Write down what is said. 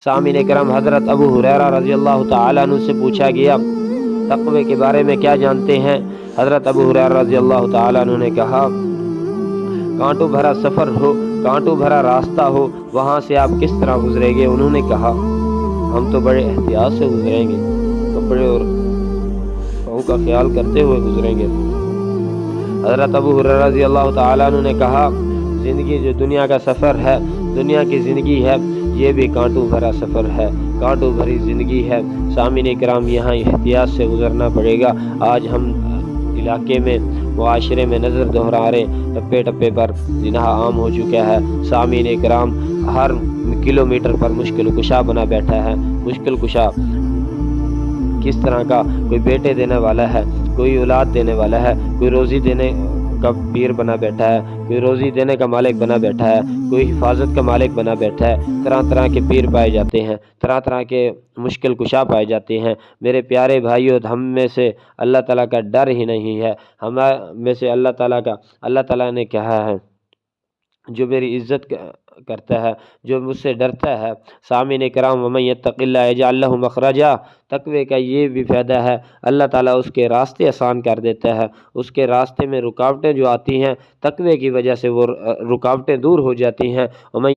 سامعین کرام، حضرت ابو ہریرہ رضی اللہ تعالیٰ عنہ سے پوچھا گیا تقوی کے بارے میں کیا جانتے ہیں؟ حضرت ابو ہریرہ رضی اللہ تعالیٰ عنہ نے کہا، کانٹوں بھرا سفر ہو، کانٹوں بھرا راستہ ہو، وہاں سے آپ کس طرح گزریں گے؟ انہوں نے کہا، ہم تو بڑے احتیاط سے گزریں گے، کپڑے اور پاؤں کا خیال کرتے ہوئے گزریں گے۔ حضرت ابو ہریرہ رضی اللہ تعالیٰ عنہ نے کہا، زندگی جو دنیا کا سفر ہے، دنیا کی زندگی ہے، یہ بھی کانٹوں بھرا سفر ہے، کانٹوں بھری زندگی ہے۔ سامعین کرام، یہاں احتیاط سے گزرنا پڑے گا۔ آج ہم علاقے میں، معاشرے میں نظر دہرا رہے، ٹپے ٹپے پر زنا عام ہو چکا ہے۔ سامعین کرام، ہر کلومیٹر پر مشکل کشا بنا بیٹھا ہے۔ مشکل کشا کس طرح کا؟ کوئی بیٹے دینے والا ہے، کوئی اولاد دینے والا ہے، کوئی روزی دینے کا پیر بنا بیٹھا ہے، کوئی روزی دینے کا مالک بنا بیٹھا ہے، کوئی حفاظت کا مالک بنا بیٹھا ہے۔ طرح طرح کے پیر پائے جاتے ہیں، طرح طرح کے مشکل کشا پائے جاتے ہیں۔ میرے پیارے بھائیو، ہم میں سے اللہ تعالیٰ کا ڈر ہی نہیں ہے۔ ہم میں سے اللہ تعالیٰ نے کہا ہے، جو میری عزت کرتا ہے، جو مجھ سے ڈرتا ہے۔ سامعین کرام، وَمَن يَتَّقِ اللَّهَ يَجْعَل لَّهُ مَخْرَجًا، تقوی کا یہ بھی فائدہ ہے، اللہ تعالیٰ اس کے راستے آسان کر دیتا ہے۔ اس کے راستے میں رکاوٹیں جو آتی ہیں، تقوی کی وجہ سے وہ رکاوٹیں دور ہو جاتی ہیں۔ وَمَن